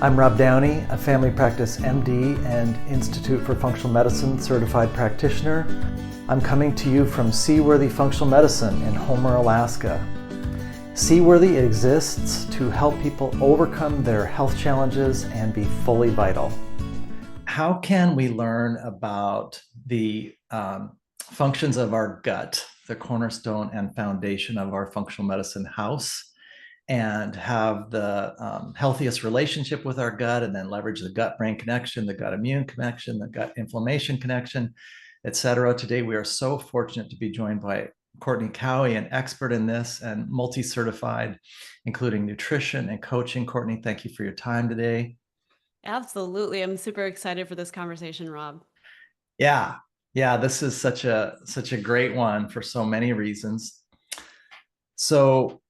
I'm Rob Downey, a family practice MD and Institute for Functional Medicine certified practitioner. I'm coming to you from Seaworthy Functional Medicine in Homer, Alaska. Seaworthy exists to help people overcome their health challenges and be fully vital. How can we learn about the functions of our gut, the cornerstone and foundation of our functional medicine house, and have the healthiest relationship with our gut, and then leverage the gut-brain connection, the gut-immune connection, the gut inflammation connection, etc. Today, we are so fortunate to be joined by Courtney Cowie, an expert in this and multi-certified, including nutrition and coaching. Courtney, thank you for your time today. Absolutely. I'm super excited for this conversation, Rob. Yeah, yeah, this is such a great one for so many reasons. So,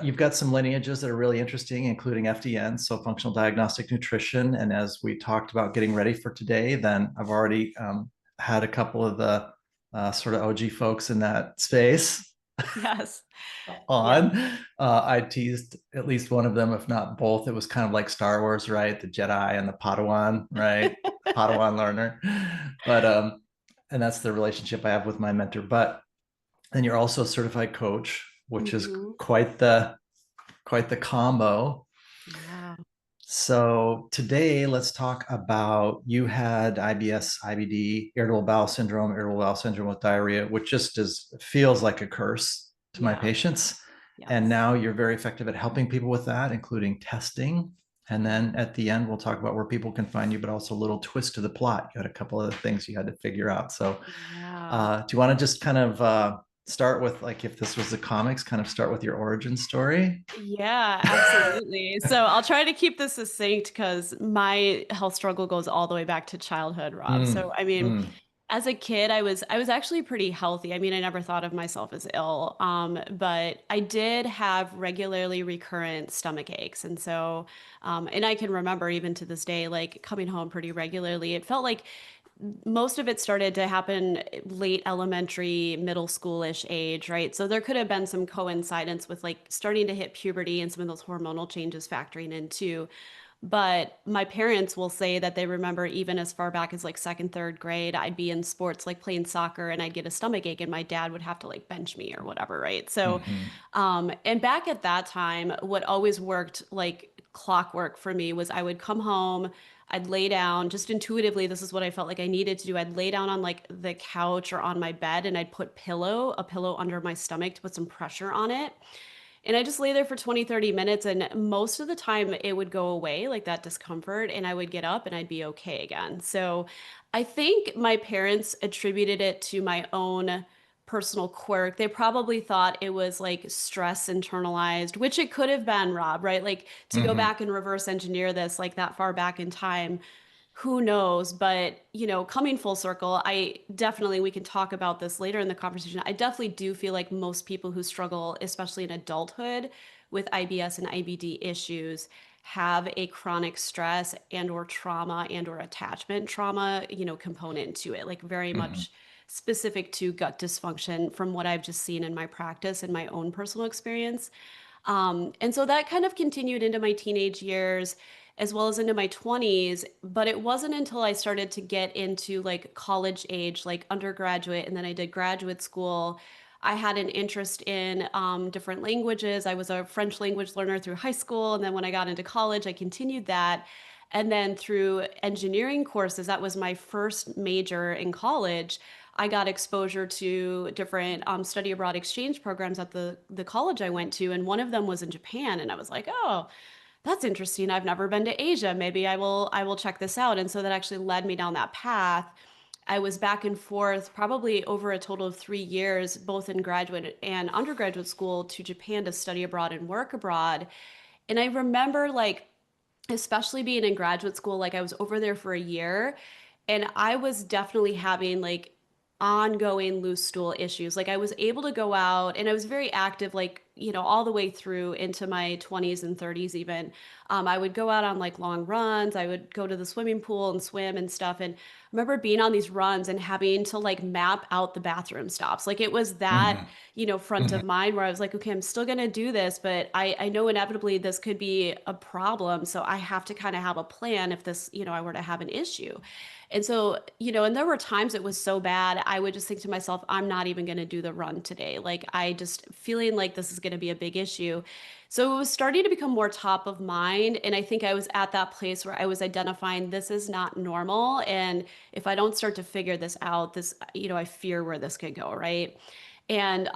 you've got some lineages that are really interesting, including FDN, so functional diagnostic nutrition. And as we talked about getting ready for today, then I've already had a couple of the sort of OG folks in that space Yes. Yeah. on. I teased at least one of them, if not both. It was kind of like Star Wars, right? The Jedi and the Padawan, right? Padawan learner. But and that's the relationship I have with my mentor. But then you're also a certified coach, which is hmm quite the combo. Yeah. So today, let's talk about, you had IBS, IBD, irritable bowel syndrome with diarrhea, which just feels like a curse to my Yeah. patients. And Yes. now you're very effective at helping people with that, including testing. And Yeah. then at the end, we'll talk about where people can find you, but also a little twist to the plot. You had a couple of things you had to figure out. So Yeah. do you want to just kind of start with, like, if this was the comics, kind of start with your origin story? Yeah, absolutely. So I'll try to keep this succinct because my health struggle goes all the way back to childhood, Rob. So Mm, I mean, mm, as a kid, I was actually pretty healthy. I mean, I never thought of myself as ill, but I did have regularly recurrent stomach aches, and so, and I can remember even to this day, like coming home pretty regularly. It felt like most of it started to happen late elementary, middle schoolish age, right? So there could have been some coincidence with like starting to hit puberty and some of those hormonal changes factoring in too. But my parents will say that they remember even as far back as like second, third grade, I'd be in sports like playing soccer and I'd get a stomach ache and my dad would have to like bench me or whatever, right? So, mhm, and back at that time, what always worked like clockwork for me was I would come home, I'd lay down just intuitively. This is what I felt like I needed to do. I'd lay down on like the couch or on my bed and I'd put a pillow under my stomach to put some pressure on it. And I just lay there for 20, 30 minutes. And most of the time it would go away, like that discomfort, and I would get up and I'd be okay again. So I think my parents attributed it to my own personal quirk. They probably thought it was like stress internalized, which it could have been, Rob, right? Like to go mhm. back and reverse engineer this like that far back in time, who knows? But, coming full circle, I definitely, we can talk about this later in the conversation. I definitely do feel like most people who struggle, especially in adulthood, with IBS and IBD issues have a chronic stress and or trauma and or attachment trauma, component to it, like very Mhm. much specific to gut dysfunction from what I've just seen in my practice and my own personal experience. And so that kind of continued into my teenage years as well as into my 20s. But it wasn't until I started to get into like college age, like undergraduate, and then I did graduate school. I had an interest in different languages. I was a French language learner through high school. And then when I got into college, I continued that. And then through engineering courses, that was my first major in college. I got exposure to different study abroad exchange programs at the college I went to, and one of them was in Japan. And I was like, oh, that's interesting. I've never been to Asia. Maybe I will check this out. And so that actually led me down that path. I was back and forth probably over a total of 3 years, both in graduate and undergraduate school, to Japan to study abroad and work abroad. And I remember like especially being in graduate school, like I was over there for a year and I was definitely having like ongoing loose stool issues. Like I was able to go out and I was very active, like, all the way through into my 20s and 30s even. I would go out on like long runs. I would go to the swimming pool and swim and stuff. And I remember being on these runs and having to like map out the bathroom stops. Like it was that, Hmm. front of mind where I was like, okay, I'm still going to do this, but I know inevitably this could be a problem. So I have to kind of have a plan if this, I were to have an issue. And so, and there were times it was so bad, I would just think to myself, I'm not even going to do the run today. Like, I just feeling like this is going to be a big issue. So it was starting to become more top of mind. And I think I was at that place where I was identifying this is not normal. And if I don't start to figure this out, I fear where this could go. Right. And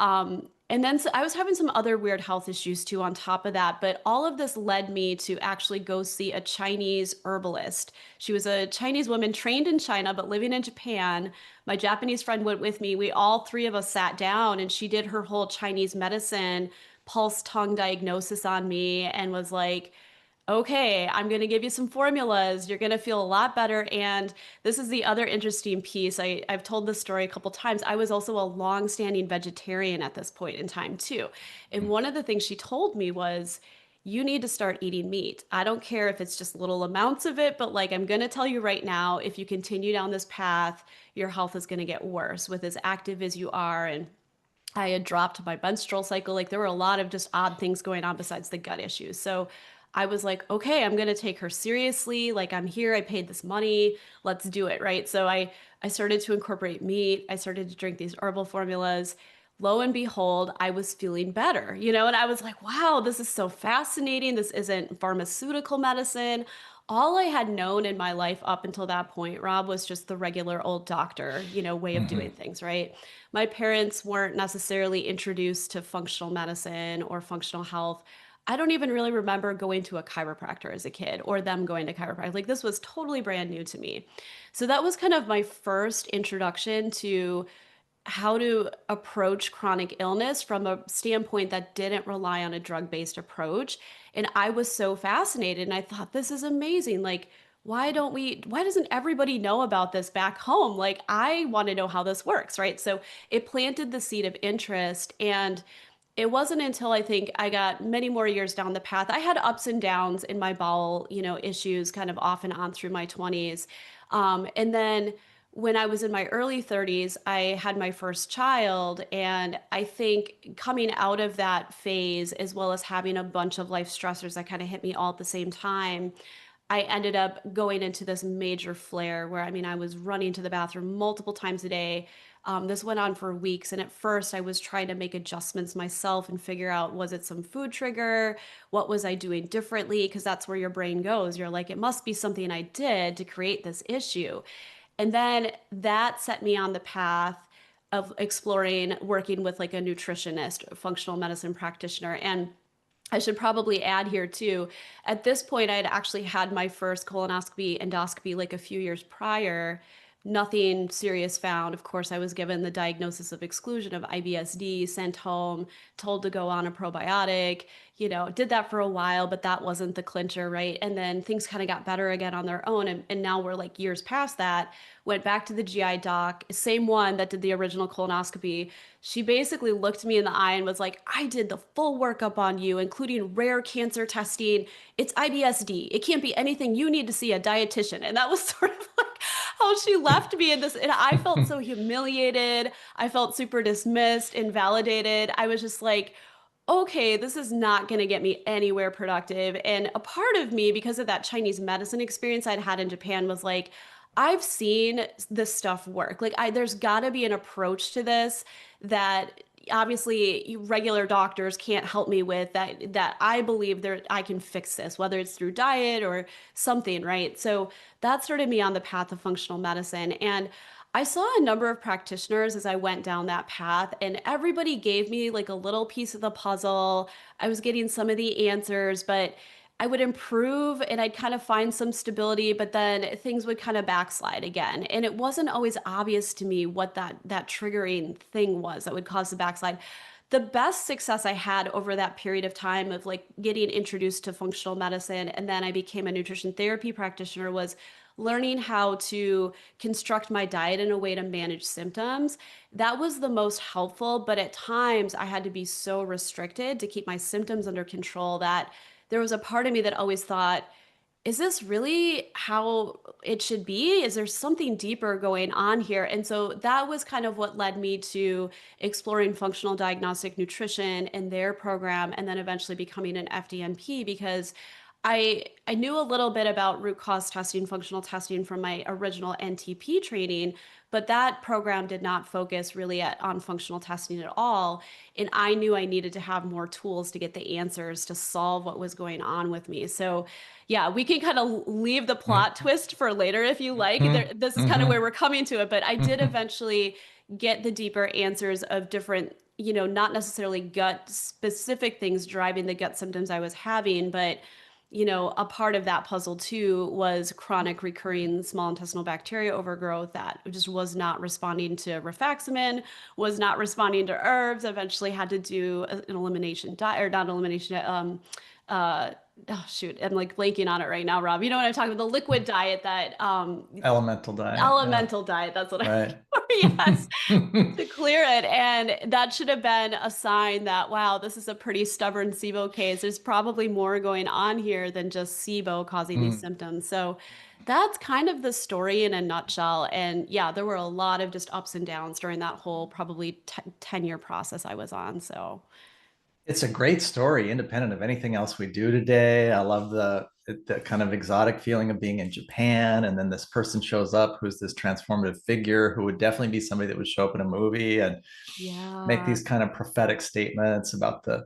then I was having some other weird health issues too on top of that. But all of this led me to actually go see a Chinese herbalist. She was a Chinese woman trained in China, but living in Japan. My Japanese friend went with me. We all three of us sat down and she did her whole Chinese medicine pulse tongue diagnosis on me and was like, okay, I'm going to give you some formulas. You're going to feel a lot better. And this is the other interesting piece. I've told this story a couple times. I was also a long-standing vegetarian at this point in time, too. And one of the things she told me was, you need to start eating meat. I don't care if it's just little amounts of it, but like I'm going to tell you right now, if you continue down this path, your health is going to get worse with as active as you are. And I had dropped my menstrual cycle. Like there were a lot of just odd things going on besides the gut issues. So I was like, okay, I'm going to take her seriously. Like I'm here, I paid this money, let's do it, right? So I started to incorporate meat. I started to drink these herbal formulas. Lo and behold, I was feeling better, and I was like, wow, this is so fascinating. This isn't pharmaceutical medicine. All I had known in my life up until that point, Rob, was just the regular old doctor, way of doing Hmm. things, right? My parents weren't necessarily introduced to functional medicine or functional health. I don't even really remember going to a chiropractor as a kid or them going to chiropractor. Like this was totally brand new to me. So that was kind of my first introduction to how to approach chronic illness from a standpoint that didn't rely on a drug-based approach. And I was so fascinated and I thought, this is amazing. Like, why doesn't everybody know about this back home? Like, I want to know how this works, right? So it planted the seed of interest. And it wasn't until I think I got many more years down the path. I had ups and downs in my bowel, issues kind of off and on through my 20s. And then when I was in my early 30s, I had my first child. And I think coming out of that phase, as well as having a bunch of life stressors that kind of hit me all at the same time, I ended up going into this major flare where, I mean, I was running to the bathroom multiple times a day. This went on for weeks. And at first, I was trying to make adjustments myself and figure out, was it some food trigger? What was I doing differently? Because that's where your brain goes. You're like, it must be something I did to create this issue. And then that set me on the path of exploring working with like a nutritionist, a functional medicine practitioner. And I should probably add here too, at this point, I had actually had my first colonoscopy, endoscopy like a few years prior. Nothing serious found. Of course, I was given the diagnosis of exclusion of IBS-D, sent home, told to go on a probiotic, did that for a while, but that wasn't the clincher, right? And then things kind of got better again on their own. And now we're like years past that. Went back to the GI doc, same one that did the original colonoscopy. She basically looked me in the eye and was like, I did the full workup on you, including rare cancer testing. It's IBS-D. It can't be anything. You need to see a dietitian. And that was sort of like how she left me in this. And I felt so humiliated. I felt super dismissed, invalidated. I was just like, okay, this is not going to get me anywhere productive. And a part of me, because of that Chinese medicine experience I'd had in Japan, was like, I've seen this stuff work. Like, there's got to be an approach to this that obviously regular doctors can't help me with, that I believe there I can fix this, whether it's through diet or something, right? So that started me on the path of functional medicine. And I saw a number of practitioners as I went down that path, and everybody gave me like a little piece of the puzzle. I was getting some of the answers, but I would improve and I'd kind of find some stability, but then things would kind of backslide again. And it wasn't always obvious to me what that triggering thing was that would cause the backslide. the best success I had over that period of time of like getting introduced to functional medicine, and then I became a nutrition therapy practitioner, was learning how to construct my diet in a way to manage symptoms. That was the most helpful, but at times I had to be so restricted to keep my symptoms under control that there was a part of me that always thought, is this really how it should be? Is there something deeper going on here? And so that was kind of what led me to exploring functional diagnostic nutrition and their program, and then eventually becoming an FDNP, because I knew a little bit about root cause testing, functional testing from my original NTP training, but that program did not focus really on functional testing at all. And I knew I needed to have more tools to get the answers to solve what was going on with me. So yeah, we can kind of leave the plot twist for later if you like. This is kind of where Mm-hmm. we're coming to it, but I did Mm-hmm. eventually get the deeper answers of different, you know, not necessarily gut specific things driving the gut symptoms I was having, but you know, a part of that puzzle too was chronic recurring small intestinal bacteria overgrowth that just was not responding to rifaximin, was not responding to herbs. Eventually had to do an elimination diet, or not elimination, uh, oh shoot, I'm like blanking on it right now, Rob. You know what I'm talking about? The liquid diet that Elemental diet. Yeah. elemental diet. That's what I'm Right. for. Yes, to clear it. And that should have been a sign that, wow, this is a pretty stubborn SIBO case. There's probably more going on here than just SIBO causing these Mm. symptoms. So that's kind of the story in a nutshell. And yeah, there were a lot of just ups and downs during that whole probably 10-year process I was on. So It's a great story, independent of anything else we do today. I love the kind of exotic feeling of being in Japan, and then this person shows up who's this transformative figure who would definitely be somebody that would show up in a movie and make yeah. these kind of prophetic statements about the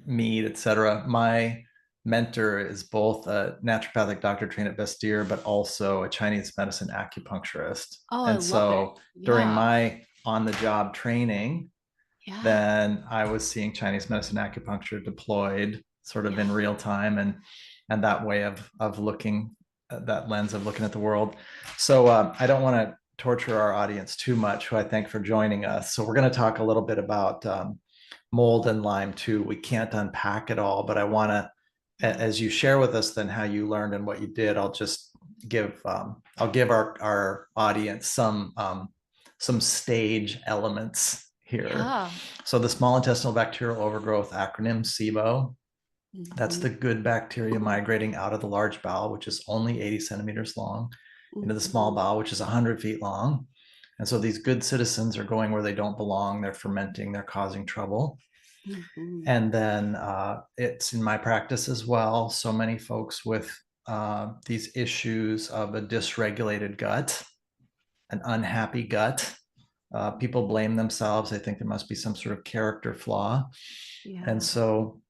meat, etc. My mentor is both a naturopathic doctor trained at Bastyr, but also a Chinese medicine acupuncturist. Oh, I And love it. so during Yeah. my on the job training, Yeah. then I was seeing Chinese medicine acupuncture deployed sort of in Yeah. real time, and that way of looking, that lens of looking at the world. So I don't want to torture our audience too much, who I thank for joining us. So we're going to talk a little bit about mold and Lyme too. We can't unpack it all, but I want to, Yeah. as you share with us then how you learned and what you did, I'll give our audience some stage elements here. Yeah. So the small intestinal bacterial overgrowth, acronym SIBO, that's Hmm. the good bacteria migrating out of the large bowel, which is only 80 centimeters long, into the small Hmm. bowel, which is 100 feet long. And so these good citizens are going where they don't belong. They're fermenting, they're causing trouble. Hmm. And then it's in my practice as well. So many folks with these issues of a dysregulated gut, an unhappy gut. People blame themselves. They think there must be some sort of character flaw. And Yeah. so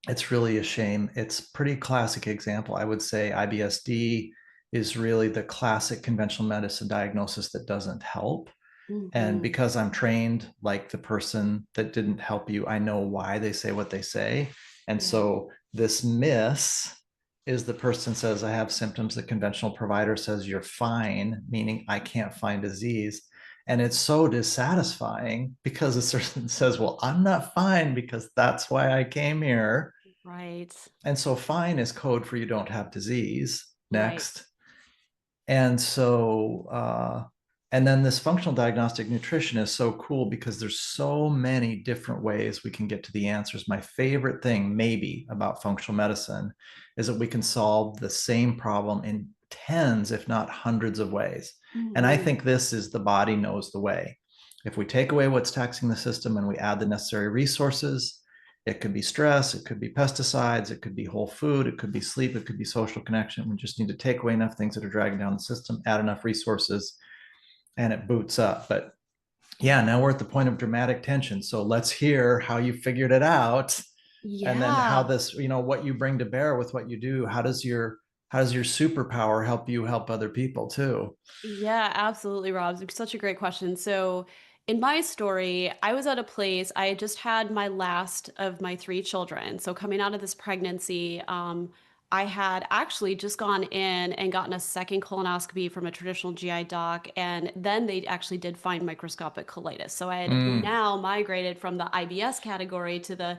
it's really a shame. It's a pretty classic example. I would say IBSD is really the classic conventional medicine diagnosis that doesn't help. And Hmm. because I'm trained like the person that didn't help you, I know why they say what they say. And Yeah. so this miss is the person says, I have symptoms. The conventional provider says, you're fine, meaning I can't find disease. And it's so dissatisfying because the person says, well, I'm not fine because that's why I came here. Right. And so fine is code for you don't have disease. Right. Next. And so, and then this functional diagnostic nutrition is so cool because there's so many different ways we can get to the answers. My favorite thing, maybe, about functional medicine is that we can solve the same problem in tens, if not hundreds of ways. And I Hmm. think this is the body knows the way. If we take away what's taxing the system and we add the necessary resources, it could be stress, it could be pesticides, it could be whole food, it could be sleep, it could be social connection. We just need to take away enough things that are dragging down the system, add enough resources, and it boots up. But yeah, now we're at the point of dramatic tension. So let's hear how you figured it out, and then how Yeah. this, what you bring to bear with what you do. How does your superpower help you help other people too? Yeah, absolutely, Rob. It's such a great question. So, in my story, I was at a place, I had just had my last of my three children. So, coming out of this pregnancy, I had actually just gone in and gotten a second colonoscopy from a traditional GI doc, and then they actually did find microscopic colitis. So I had Mm, now migrated from the IBS category to the,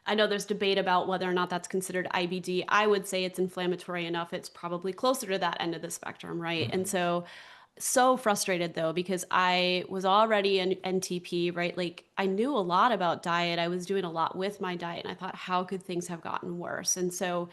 I know there's debate about whether or not that's considered IBD. I would say it's inflammatory enough. It's probably closer to that end of the spectrum, right? And mhm, so frustrated though, because I was already an NTP, right? Like I knew a lot about diet. I was doing a lot with my diet, and I thought, how could things have gotten worse? And so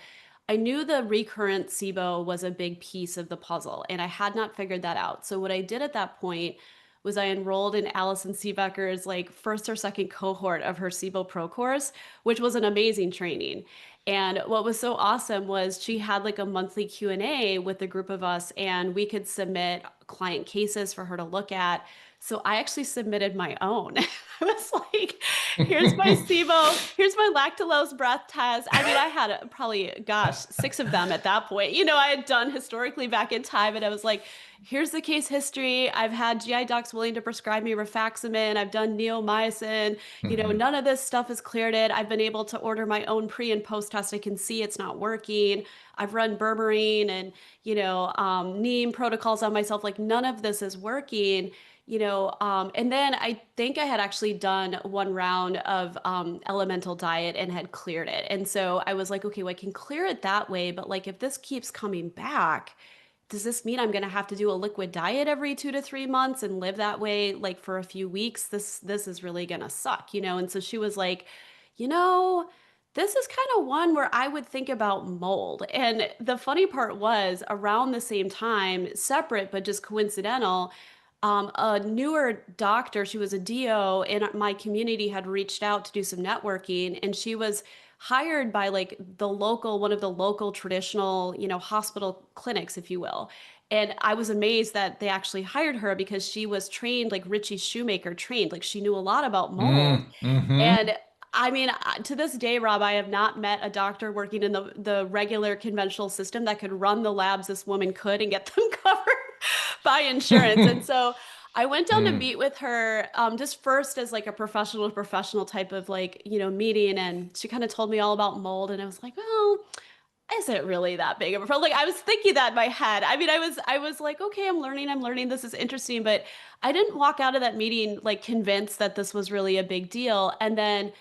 I knew the recurrent SIBO was a big piece of the puzzle, and I had not figured that out. So what I did at that point was I enrolled in Allison Seebecker's like first or second cohort of her SIBO Pro course, which was an amazing training. And what was so awesome was she had like a monthly Q&A with a group of us, and we could submit client cases for her to look at. So I actually submitted my own. I was like, here's my SIBO, here's my lactulose breath test. I mean, I had probably, gosh, 6 of them at that point. I had done historically back in time, and I was like, here's the case history. I've had GI docs willing to prescribe me rifaximin. I've done neomycin. mhm, None of this stuff has cleared it. I've been able to order my own pre and post test. I can see it's not working. I've run berberine and, neem protocols on myself. Like none of this is working. And then I think I had actually done one round of elemental diet and had cleared it. And so I was like, okay, well, I can clear it that way. But like, if this keeps coming back, does this mean I'm going to have to do a liquid diet every 2 to 3 months and live that way like for a few weeks? This is really going to suck. And so she was like, you know, this is kind of one where I would think about mold. And the funny part was around the same time, separate but just coincidental, a newer doctor, she was a DO in my community, had reached out to do some networking, and she was hired by like one of the local traditional, hospital clinics, if you will. And I was amazed that they actually hired her because she was trained like Richie Shoemaker trained, like she knew a lot about mold. mm, mhm. And I mean, to this day, Rob, I have not met a doctor working in the regular conventional system that could run the labs this woman could and get them covered by insurance. And so I went down to Mm, meet with her, just first as like a professional to professional type of like, meeting. And she kind of told me all about mold. And I was like, well, is it really that big of a problem? Like I was thinking that in my head. I mean, I was like, okay, I'm learning, this is interesting, but I didn't walk out of that meeting like convinced that this was really a big deal. And then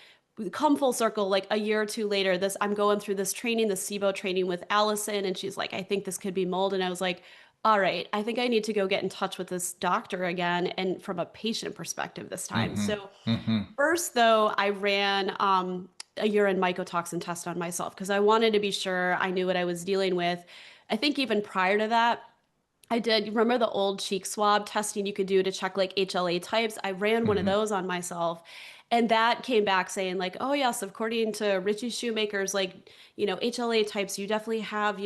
come full circle, like a year or two later, I'm going through this training, the SIBO training with Allison, and she's like, I think this could be mold. And I was like, all right, I think I need to go get in touch with this doctor again, and from a patient perspective this time. mhm, So mhm, first, though, I ran a urine mycotoxin test on myself because I wanted to be sure I knew what I was dealing with. I think even prior to that, I did. You remember the old cheek swab testing you could do to check like HLA types? I ran one of mhm. those on myself. And that came back saying, like, oh, yes, according to Richie Shoemaker's, like, HLA types, you definitely have,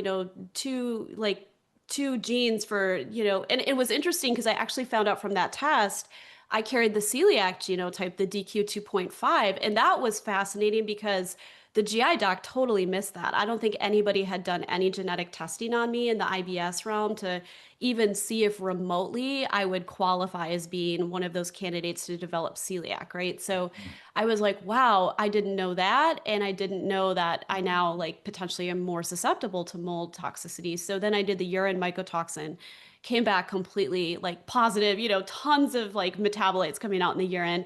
two genes for, and it was interesting because I actually found out from that test I carried the celiac genotype, the DQ 2.5. And that was fascinating because the GI doc totally missed that. I don't think anybody had done any genetic testing on me in the IBS realm to even see if remotely I would qualify as being one of those candidates to develop celiac, right? So I was like, wow, I didn't know that. And I didn't know that I now like potentially am more susceptible to mold toxicity. So then I did the urine mycotoxin, came back completely like positive, tons of like metabolites coming out in the urine.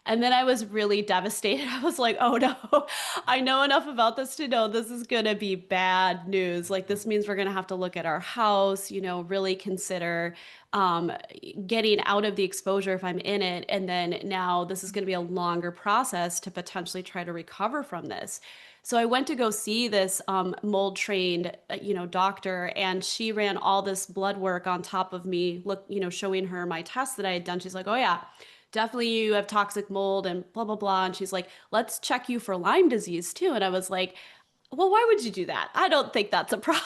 And then I was really devastated. I was like, oh no, I know enough about this to know this is going to be bad news. Like, this means we're going to have to look at our house, really consider um, getting out of the exposure if I'm in it. And then now this is going to be a longer process to potentially try to recover from this. So I went to go see this mold trained, doctor, and she ran all this blood work on top of me, showing her my tests that I had done. She's like, oh yeah, definitely you have toxic mold and blah, blah, blah. And she's like, let's check you for Lyme disease too. And I was like, well, why would you do that? I don't think that's a problem.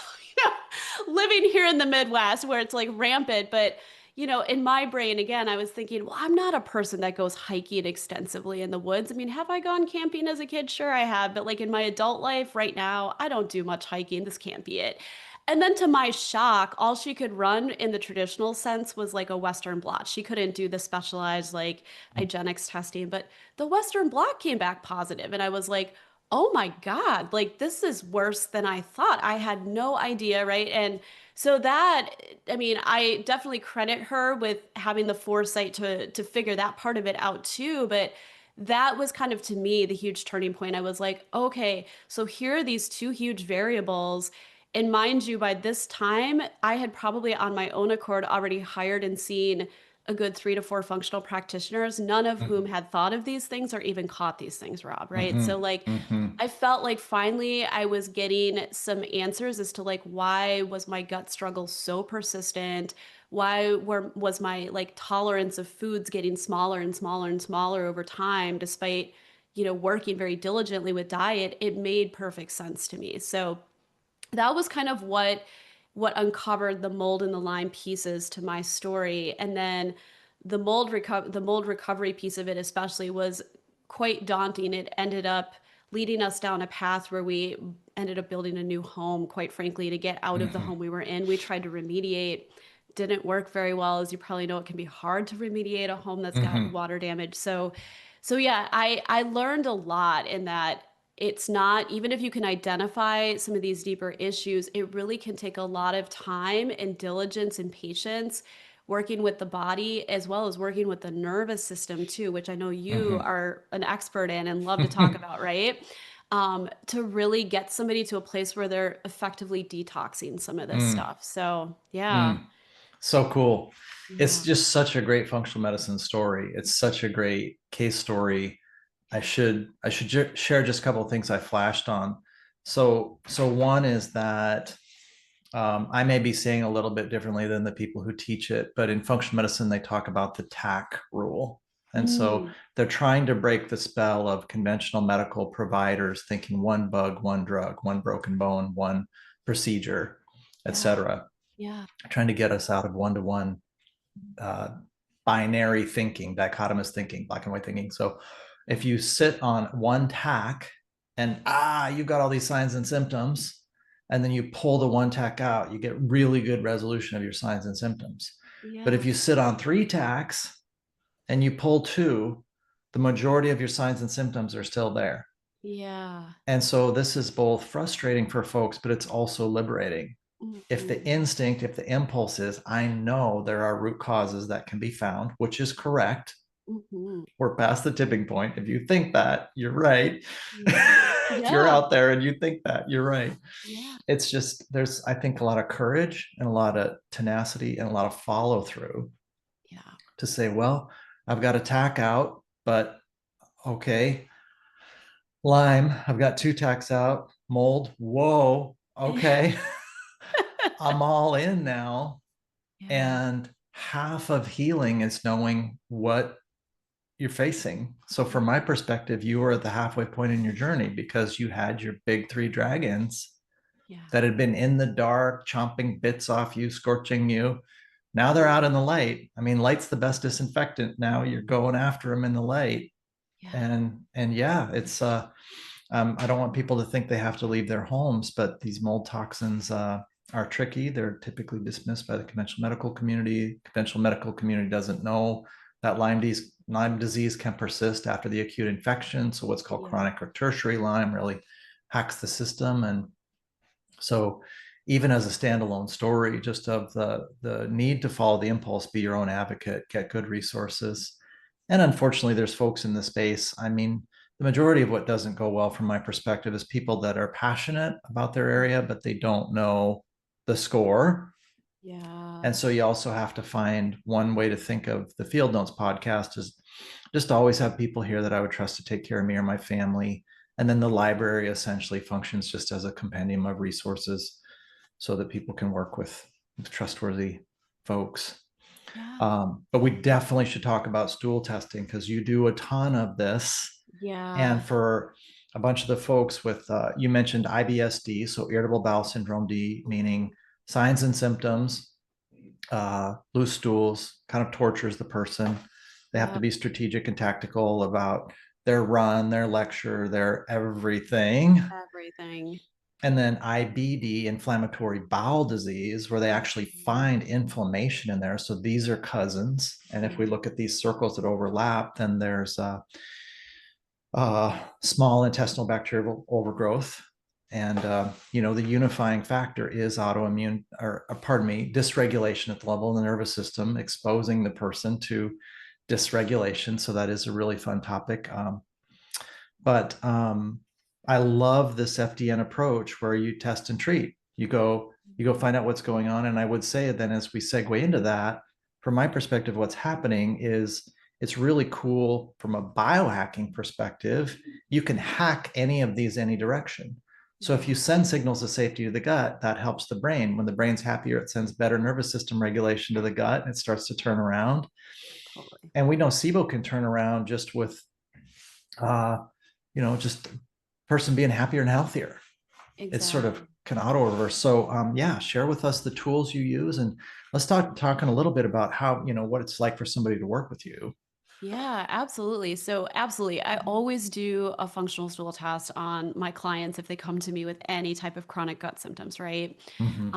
Living here in the Midwest where it's like rampant, but in my brain, again, I was thinking, well, I'm not a person that goes hiking extensively in the woods. I mean, have I gone camping as a kid? Sure, I have. But like in my adult life right now, I don't do much hiking. This can't be it. And then to my shock, all she could run in the traditional sense was like a Western blot. She couldn't do the specialized like IGeneX testing, but the Western blot came back positive. And I was like, oh my God, like this is worse than I thought. I had no idea, right? And so that, I mean, I definitely credit her with having the foresight to figure that part of it out too, but that was kind of to me the huge turning point. I was like, okay, so here are these two huge variables. And mind you, by this time, I had probably on my own accord already hired and seen a good 3 to 4 functional practitioners, none of whom Mm-hmm. had thought of these things or even caught these things, Rob, right? Mm-hmm. So like Mm-hmm. I felt like finally I was getting some answers as to like why was my gut struggle so persistent? Was my like tolerance of foods getting smaller and smaller and smaller over time despite, working very diligently with diet? It made perfect sense to me. So that was kind of what uncovered the mold and the Lyme pieces to my story. And then the mold recovery piece of it especially was quite daunting. It ended up leading us down a path where we ended up building a new home, quite frankly, to get out of the Mm-hmm. home we were in. We tried to remediate, didn't work very well. As you probably know, it can be hard to remediate a home that's got Mm-hmm. water damage. So yeah, I learned a lot in that it's not, even if you can identify some of these deeper issues, it really can take a lot of time and diligence and patience working with the body as well as working with the nervous system too, which I know you are an expert in and love to talk Mm-hmm. about, right? To really get somebody to a place where they're effectively detoxing some of this Mm. stuff. So yeah, Mm. So cool. It's yeah, just such a great functional medicine story. It's such a great case story. I should share just a couple of things I flashed on. So one is that I may be saying a little bit differently than the people who teach it, but in functional medicine they talk about the TAC rule. And so mm, they're trying to break the spell of conventional medical providers thinking one bug, one drug, one broken bone, one procedure, yeah, etc. yeah, Trying to get us out of one-to-one uh, binary thinking, dichotomous thinking, black and white thinking. So if you sit on one tack and you've got all these signs and symptoms, and then you pull the one tack out, you get really good resolution of your signs and symptoms. But if yeah, you sit on three tacks and you pull two, the majority of your signs and symptoms are still there. yeah. And so this is both frustrating for folks, but it's also liberating. If the Mhm, instinct, if the impulse is, I know there are root causes that can be found, which is correct. mhm. We're past the tipping point. If you think that, you're right. Yeah. If you're Yeah. out there and you think that, you're right. Yeah. It's just, there's, I think, a lot of courage and a lot of tenacity and a lot of follow through Yeah. to say, well, I've got a tack out, but okay, Lyme, I've got two tacks out, mold, whoa, okay, I'm all in now. Yeah. And half of healing is knowing what you're facing. So, from Yeah. my perspective, you were at the halfway point in your journey because you had your big three dragons Yeah. that had been in the dark, chomping bits off you, scorching you. Now they're out in the light. I mean, light's the best disinfectant. Now you're going after them in the light. Yeah. And yeah, it's I don't want people to think they have to leave their homes, but these mold toxins are tricky. They're typically dismissed by the conventional medical community. Conventional medical community doesn't know that Lyme disease can persist after the acute infection. So what's called Yeah. chronic or tertiary Lyme really hacks the system. And so even as a standalone story, just of the need to follow the impulse, be your own advocate, get good resources. And unfortunately, there's folks in the space. I mean, the majority of what doesn't go well from my perspective is people that are passionate about their area, but they don't know the score. Yeah. And so you also have to find one way to think of the Fieldnotes podcast is just always have people here that I would trust to take care of me or my family. And then the library essentially functions just as a compendium of resources so that people can work with trustworthy folks. Yeah. But we definitely should talk about stool testing because you do a ton of this. Yeah. And for a bunch of the folks with, you mentioned IBS-D, so irritable bowel syndrome D, meaning signs and symptoms, loose stools, kind of tortures the person. They have to Yeah. be strategic and tactical about their run, their lecture, their everything. Everything. And then IBD, inflammatory bowel disease, where they actually Mhm. find inflammation in there. So these are cousins. And if we Yeah. look at these circles that overlap, then there's small intestinal bacterial overgrowth. And, the unifying factor is autoimmune, or pardon me, dysregulation at the level of the nervous system, exposing the person to dysregulation. So that is a really fun topic. But I love this FDN approach where you test and treat. You go find out what's going on. And I would say then, as we segue into that, from my perspective, what's happening is it's really cool from a biohacking perspective. You can hack any of these any direction. So if you send signals of safety to the gut, that helps the brain. When the brain's happier, it sends better nervous system regulation to the gut and it starts to turn around. Totally. And we know SIBO can turn around just with uh, just person being happier and healthier. It's sort Exactly. of can auto reverse. So yeah, share with us the tools you use, and let's talking a little bit about how, what it's like for somebody to work with you. Yeah, absolutely. So, absolutely. I always do a functional stool test on my clients if they come to me with any type of chronic gut symptoms, right? Mm-hmm.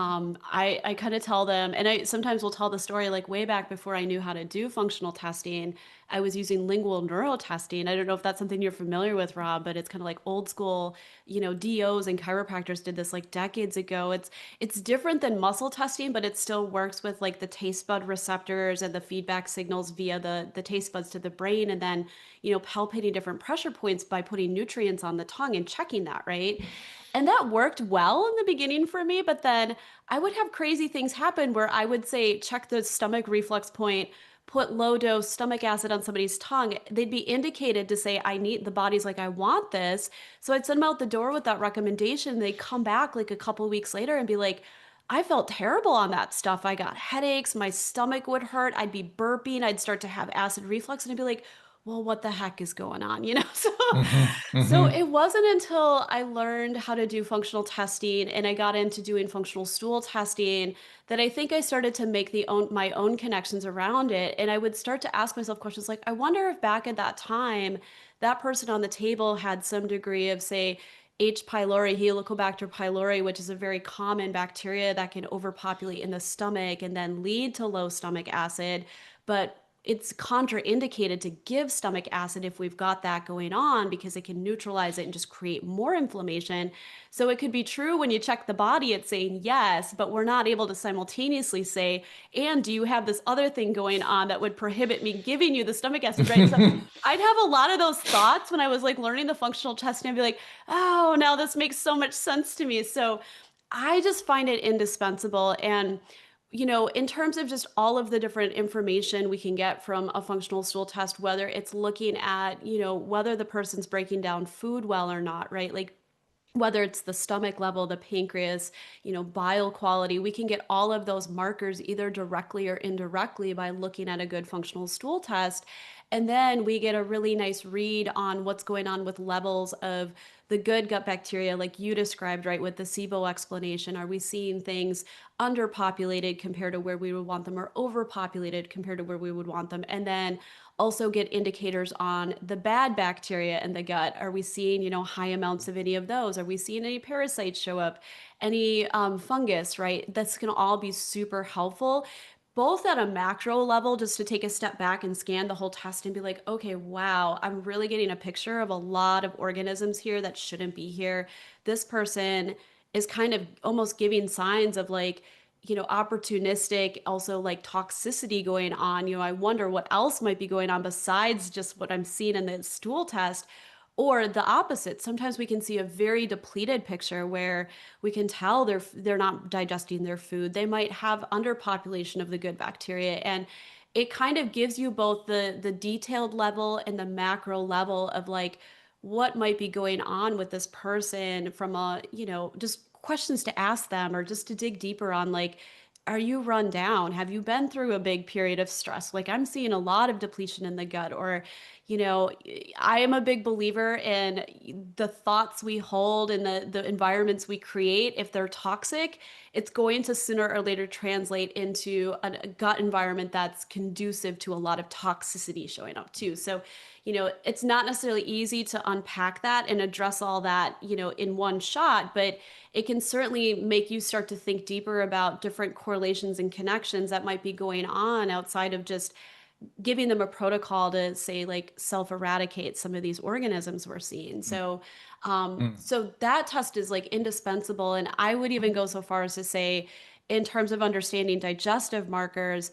I kind of tell them, and I sometimes will tell the story like way back before I knew how to do functional testing, I was using lingual neuro testing. I don't know if that's something you're familiar with, Rob, but it's kind of like old school, DOs and chiropractors did this like decades ago. It's different than muscle testing, but it still works with like the taste bud receptors and the feedback signals via the taste buds to the brain, and then, palpating different pressure points by putting nutrients on the tongue and checking that, right? And that worked well in the beginning for me, but then I would have crazy things happen where I would say, check the stomach reflux point, put low dose stomach acid on somebody's tongue. They'd be indicated to say, I need, the body's like, I want this. So I'd send them out the door with that recommendation. They'd come back like a couple weeks later and be like, I felt terrible on that stuff. I got headaches, my stomach would hurt, I'd be burping, I'd start to have acid reflux, and I'd be like, well, what the heck is going on? Mm-hmm. So Mm-hmm. it wasn't until I learned how to do functional testing and I got into doing functional stool testing that I think I started to make my own connections around it. And I would start to ask myself questions like, I wonder if back at that time, that person on the table had some degree of, say, H. pylori, Helicobacter pylori, which is a very common bacteria that can overpopulate in the stomach and then lead to low stomach acid. But it's contraindicated to give stomach acid if we've got that going on because it can neutralize it and just create more inflammation. So it could be true when you check the body, it's saying yes, but we're not able to simultaneously say, and do you have this other thing going on that would prohibit me giving you the stomach acid, right? So I'd have a lot of those thoughts when I was like learning the functional testing. I'd be like, oh, now this makes so much sense to me. So I just find it indispensable. And in terms of just all of the different information we can get from a functional stool test, whether it's looking at, whether the person's breaking down food well or not, right? Like whether it's the stomach level, the pancreas, bile quality, we can get all of those markers either directly or indirectly by looking at a good functional stool test. And then we get a really nice read on what's going on with levels of the good gut bacteria, like you described, right, with the SIBO explanation. Are we seeing things underpopulated compared to where we would want them, or overpopulated compared to where we would want them? And then also get indicators on the bad bacteria in the gut. Are we seeing, high amounts of any of those? Are we seeing any parasites show up? Any fungus, right? That's going to all be super helpful, both at a macro level, just to take a step back and scan the whole test and be like, okay, wow, I'm really getting a picture of a lot of organisms here that shouldn't be here. This person is kind of almost giving signs of like, opportunistic, also like toxicity going on. I wonder what else might be going on besides just what I'm seeing in the stool test. Or the opposite. Sometimes we can see a very depleted picture where we can tell they're not digesting their food. They might have underpopulation of the good bacteria. And it kind of gives you both the detailed level and the macro level of like what might be going on with this person from a, just questions to ask them, or just to dig deeper on like, are you run down? Have you been through a big period of stress? Like I'm seeing a lot of depletion in the gut. Or, you know, I am a big believer in the thoughts we hold and the environments we create. If they're toxic, it's going to sooner or later translate into a gut environment that's conducive to a lot of toxicity showing up too. So, it's not necessarily easy to unpack that and address all that, in one shot, but it can certainly make you start to think deeper about different correlations and connections that might be going on outside of just giving them a protocol to say like self-eradicate some of these organisms we're seeing. So Mm. so that test is like indispensable. And I would even go so far as to say, in terms of understanding digestive markers,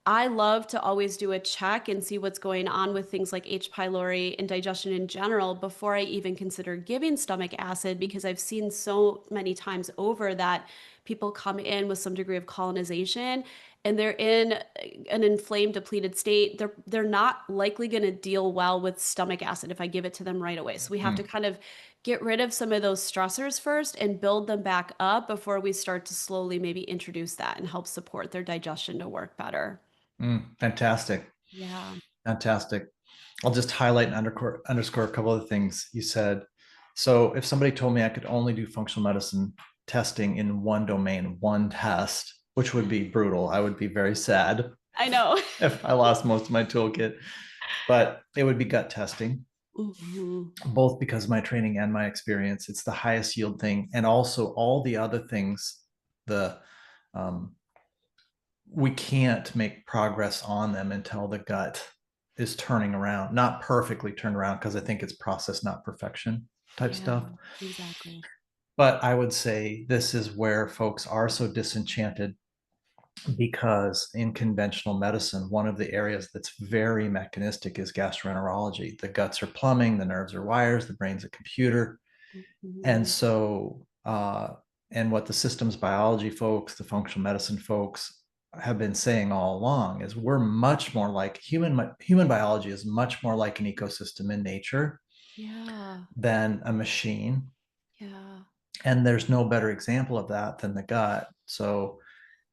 I love to always do a check and see what's going on with things like H. pylori and digestion in general before I even consider giving stomach acid, because I've seen so many times over that people come in with some degree of colonization and they're in an inflamed, depleted state. They're not likely going to deal well with stomach acid if I give it to them right away. So we have to Mm. kind of get rid of some of those stressors first and build them back up before we start to slowly maybe introduce that and help support their digestion to work better. Fantastic. Yeah. Fantastic. I'll just highlight and underscore a couple of things you said. So if somebody told me I could only do functional medicine testing in one domain, one test, which would be brutal, I would be very sad I know. if I lost most of my toolkit. But it would be gut testing, Mhm. both because of my training and my experience. It's the highest yield thing. And also all the other things, the um, we can't make progress on them until the gut is turning around, not perfectly turned around, because I think it's process, not perfection type Yeah, stuff. exactly. But I would say this is where folks are so disenchanted, because in conventional medicine, one of the areas that's very mechanistic is gastroenterology. The guts are plumbing, the nerves are wires, the brain's a computer. And Mhm. so, and what the systems biology folks, the functional medicine folks have been saying all along is we're much more like human biology is much more like an ecosystem in nature Yeah, than a machine. yeah, And there's no better example of that than the gut. So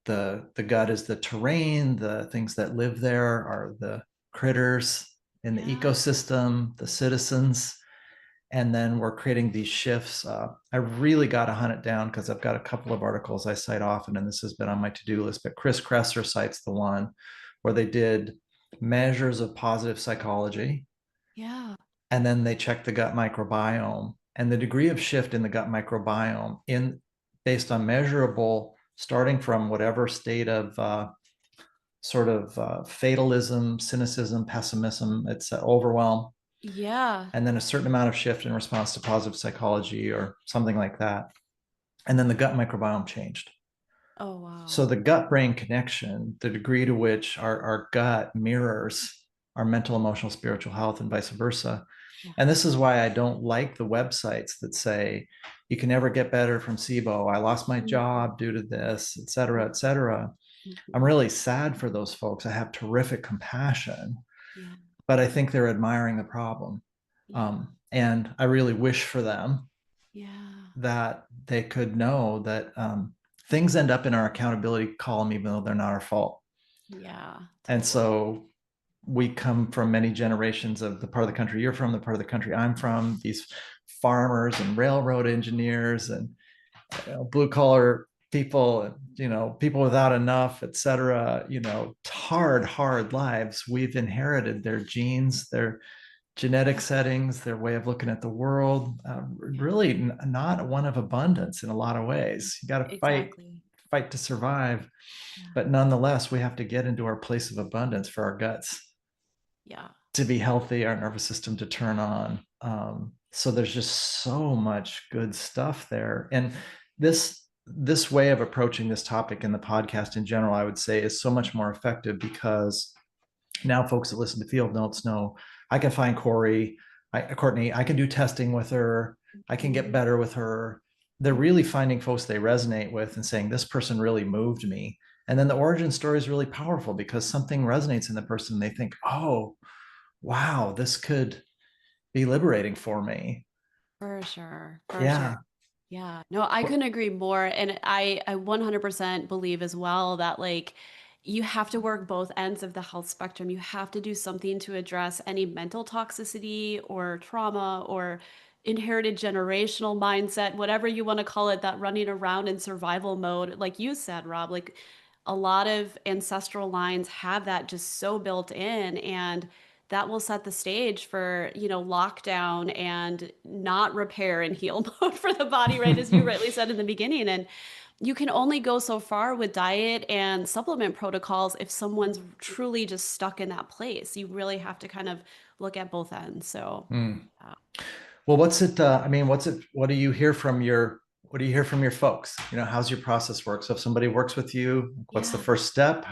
the gut is the terrain, the things that live there are the critters in the yeah, ecosystem, the citizens. And then we're creating these shifts. I really got to hunt it down because I've got a couple of articles I cite often, and this has been on my to-do list. But Chris Kresser cites the one where they did measures of positive psychology, yeah, and then they checked the gut microbiome and the degree of shift in the gut microbiome in based on measurable, starting from whatever state of sort of fatalism, cynicism, pessimism, it's overwhelm, yeah. and then a certain amount of shift in response to positive psychology or something like that. And then the gut microbiome changed. Oh, So wow. the gut brain connection, the degree to which our gut mirrors our mental, emotional, spiritual health, and vice versa. Yeah. And this is why I don't like the websites that say you can never get better from SIBO. I lost my Mhm. job due to this, et cetera, et cetera. I'm Mhm. really sad for those folks. I have terrific compassion, Yeah, but I think they're admiring the problem. yeah, And I really wish for them yeah, that they could know that things end up in our accountability column, even though they're not our fault. yeah, And totally. so we come from many generations of the part of the country you're from, the part of the country I'm from, these farmers and railroad engineers and blue collar people, people without enough, et cetera, hard lives. We've inherited their genes, their genetic settings, their way of looking at the world, Yeah, really not one of abundance in a lot of ways. You got to exactly. fight to survive, Yeah, but nonetheless, we have to get into our place of abundance for our guts yeah, to be healthy, our nervous system to turn on. So there's just so much good stuff there, and this way of approaching this topic in the podcast in general, I would say, is so much more effective because now folks that listen to Fieldnotes know I can find Courtney, I can do testing with her. I can get Mhm. better with her. They're really finding folks they resonate with and saying, this person really moved me. And then the origin story is really powerful because something resonates in the person. They think, oh, wow, this could be liberating for me. For sure, for sure. Yeah. Yeah, no, I couldn't agree more. And I 100% believe as well that like you have to work both ends of the health spectrum. You have to do something to address any mental toxicity or trauma or inherited generational mindset, whatever you want to call it, that running around in survival mode. Like you said, Rob, like a lot of ancestral lines have that just so built in, and that will set the stage for, lockdown and not repair and heal mode for the body, right? As you rightly said in the beginning. And you can only go so far with diet and supplement protocols if someone's truly just stuck in that place. You really have to kind of look at both ends. So, Mm. uh, Well, what's it? I mean, what's it? What do you hear from your? What do you hear from your folks? How's your process work? So if somebody works with you, what's the yeah, first step?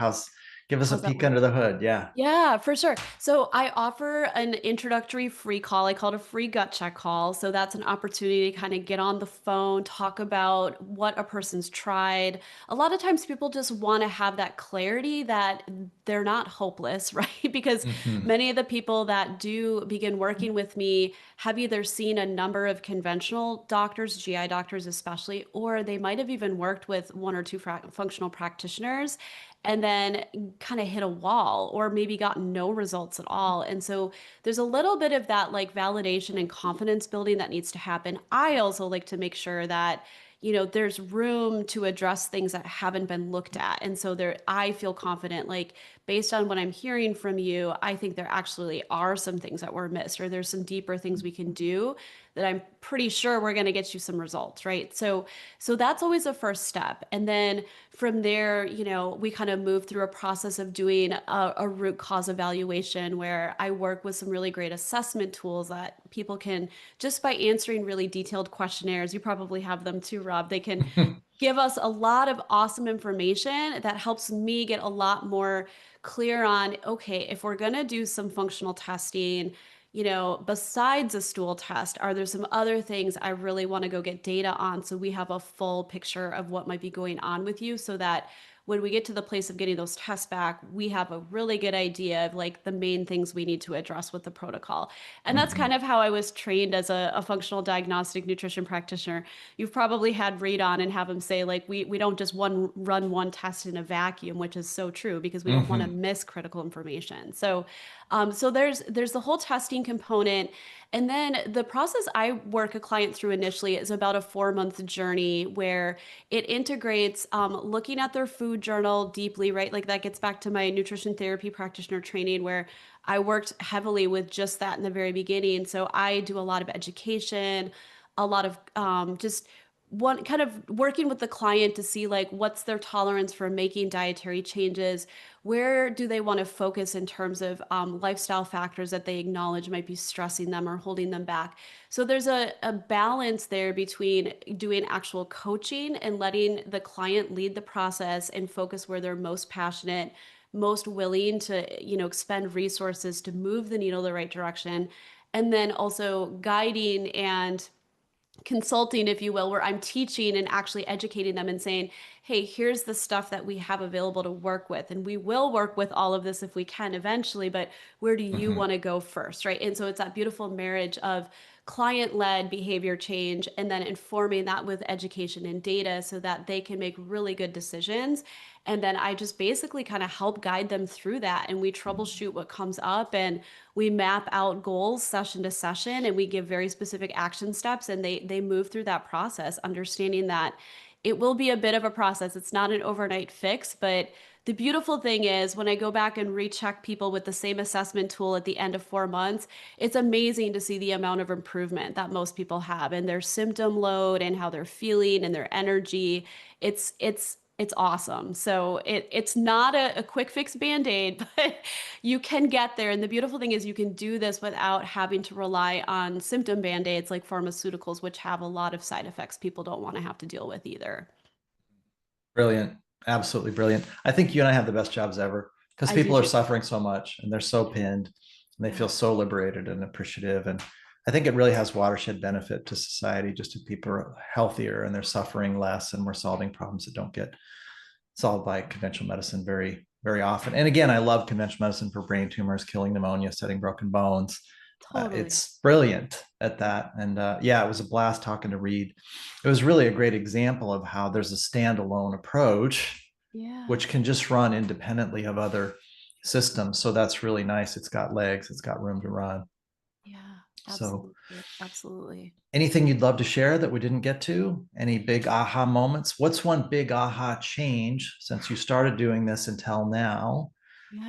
Give us a how's that peek work? under the hood. Yeah. Yeah, for sure. So I offer an introductory free call. I call it a free gut check call. So that's an opportunity to kind of get on the phone, talk about what a person's tried. A lot of times people just want to have that clarity that they're not hopeless, right? Because Hmm. many of the people that do begin working with me have either seen a number of conventional doctors, GI doctors especially, or they might have even worked with one or two functional practitioners and then kind of hit a wall or maybe gotten no results at all. And so there's a little bit of that like validation and confidence building that needs to happen. I also like to make sure that there's room to address things that haven't been looked at. And so there I feel confident like based on what I'm hearing from you, I think there actually are some things that were missed or there's some deeper things we can do that I'm pretty sure we're going to get you some results, right? So that's always a first step. And then from there, we kind of move through a process of doing a root cause evaluation where I work with some really great assessment tools that people can, just by answering really detailed questionnaires, you probably have them too, Rob, they can give us a lot of awesome information that helps me get a lot more clear on, okay, if we're going to do some functional testing, besides a stool test, are there some other things I really want to go get data on so we have a full picture of what might be going on with you so that when we get to the place of getting those tests back, we have a really good idea of like the main things we need to address with the protocol. And that's Hmm. kind of how I was trained as a functional diagnostic nutrition practitioner. You've probably had read on and have them say like we don't just run one test in a vacuum, which is so true because we don't want to Hmm. miss critical information. So there's the whole testing component, and then the process I work a client through initially is about a 4 month journey where it integrates looking at their food journal deeply, right? Like that gets back to my nutrition therapy practitioner training where I worked heavily with just that in the very beginning. So I do a lot of education, a lot of just one kind of working with the client to see like what's their tolerance for making dietary changes, where do they want to focus in terms of lifestyle factors that they acknowledge might be stressing them or holding them back. So there's a balance there between doing actual coaching and letting the client lead the process and focus where they're most passionate, most willing to expend resources to move the needle the right direction, and then also guiding and consulting, if you will, where I'm teaching and actually educating them and saying, hey, here's the stuff that we have available to work with. And we will work with all of this if we can eventually, but where do you Hmm. want to go first? Right. And so it's that beautiful marriage of client led behavior change and then informing that with education and data so that they can make really good decisions. And then I just basically kind of help guide them through that. And we troubleshoot what comes up and we map out goals session to session and we give very specific action steps and they move through that process, understanding that it will be a bit of a process. It's not an overnight fix, but the beautiful thing is when I go back and recheck people with the same assessment tool at the end of 4 months, it's amazing to see the amount of improvement that most people have in their symptom load and how they're feeling and their energy. It's awesome. So it's not a quick fix band-aid, but you can get there. And the beautiful thing is you can do this without having to rely on symptom band-aids like pharmaceuticals, which have a lot of side effects people don't want to have to deal with either. Brilliant. Absolutely brilliant. I think you and I have the best jobs ever because I do people are too. suffering so much and they're so Yeah. pinned and they Yeah. feel so liberated and appreciative. And I think it really has watershed benefit to society just if people are healthier and they're suffering less and we're solving problems that don't get solved by conventional medicine very, very often. And again, I love conventional medicine for brain tumors, killing pneumonia, setting broken bones. Totally. It's brilliant at that. And yeah, it was a blast talking to Reed. It was really a great example of how there's a standalone approach, Yeah. which can just run independently of other systems. So that's really nice. It's got legs, it's got room to run. Yeah. So Absolutely. Absolutely. anything you'd love to share that we didn't get to? Any big aha moments? What's one big aha change since you started doing this until now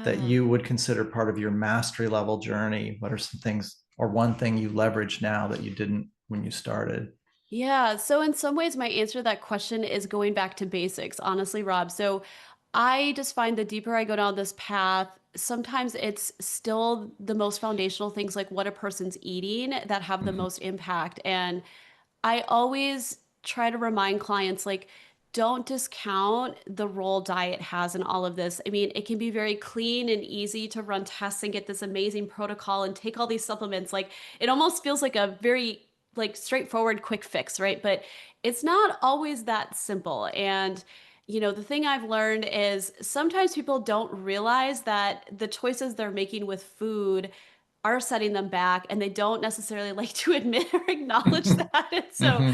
that Yeah. you would consider part of your mastery level journey? What are some things or one thing you leverage now that you didn't when you started? Yeah. So in some ways, my answer to that question is going back to basics, honestly, Rob. So I just find the deeper I go down this path, sometimes it's still the most foundational things like what a person's eating that have the Hmm. most impact. And I always try to remind clients like, don't discount the role diet has in all of this. I mean, it can be very clean and easy to run tests and get this amazing protocol and take all these supplements. Like it almost feels like a very like straightforward quick fix, right? But it's not always that simple. And the thing I've learned is sometimes people don't realize that the choices they're making with food are setting them back and they don't necessarily like to admit or acknowledge that. And so Hmm.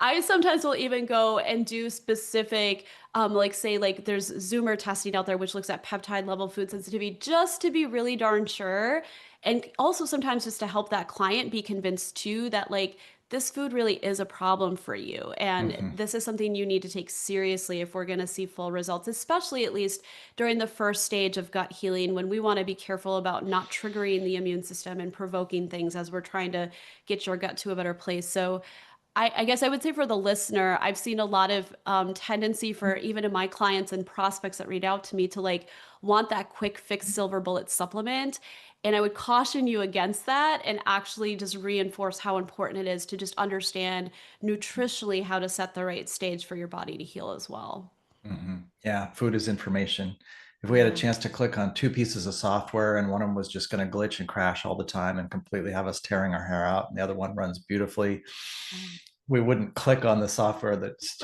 I sometimes will even go and do specific, like say like there's Zoomer testing out there, which looks at peptide level food sensitivity, just to be really darn sure. And also sometimes just to help that client be convinced too that like this food really is a problem for you. And Hmm. this is something you need to take seriously if we're going to see full results, especially at least during the first stage of gut healing when we want to be careful about not triggering the immune system and provoking things as we're trying to get your gut to a better place. So I guess I would say for the listener, I've seen a lot of tendency for even in my clients and prospects that read out to me to like want that quick fix silver bullet supplement. And I would caution you against that and actually just reinforce how important it is to just understand nutritionally how to set the right stage for your body to heal as well. Hmm. Yeah, food is information. If we had a Yeah. chance to click on two pieces of software and one of them was just going to glitch and crash all the time and completely have us tearing our hair out, and the other one runs beautifully, Yeah. we wouldn't click on the software that's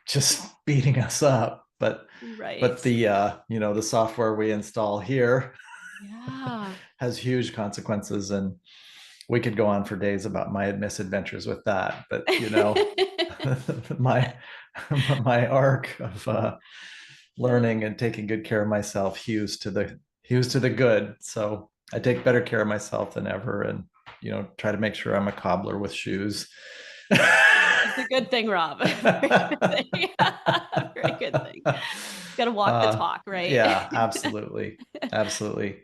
just beating us up. But Right. the software we install here Yeah. has huge consequences, and we could go on for days about my misadventures with that. But my my arc of learning and taking good care of myself hews to the good. So I take better care of myself than ever, and try to make sure I'm a cobbler with shoes. It's a good thing, Rob. Very good thing. Very good thing. Got to walk the talk, right? yeah, absolutely. Absolutely.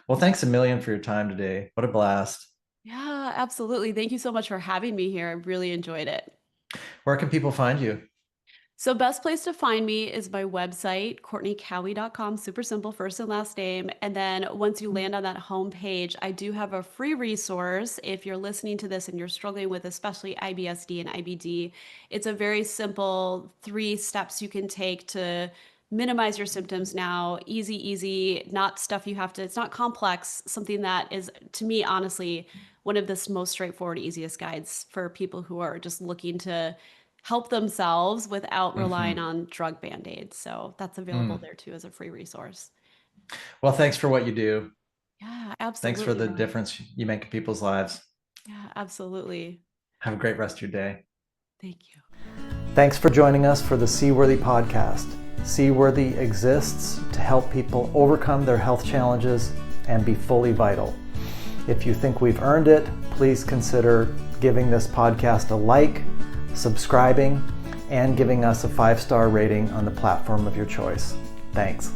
Well, thanks a million for your time today. What a blast. Yeah, absolutely. Thank you so much for having me here. I really enjoyed it. Where can people find you? So best place to find me is my website, CourtneyCowie.com, super simple, first and last name. And then once you land on that homepage, I do have a free resource. If you're listening to this and you're struggling with especially IBSD and IBD, it's a very simple 3 steps you can take to minimize your symptoms now. Easy, not stuff you have to, it's not complex, something that is, to me, honestly, one of the most straightforward, easiest guides for people who are just looking to help themselves without relying Hmm. on drug band-aids. So that's available Mm. there too as a free resource. Well, thanks for what you do. Yeah, Thanks for absolutely, the Rob. difference you make in people's lives. Yeah, absolutely. Have a great rest of your day. Thank you. Thanks for joining us for the Seaworthy podcast. Seaworthy exists to help people overcome their health challenges and be fully vital. If you think we've earned it, please consider giving this podcast a like, subscribing, and giving us a 5-star rating on the platform of your choice. Thanks.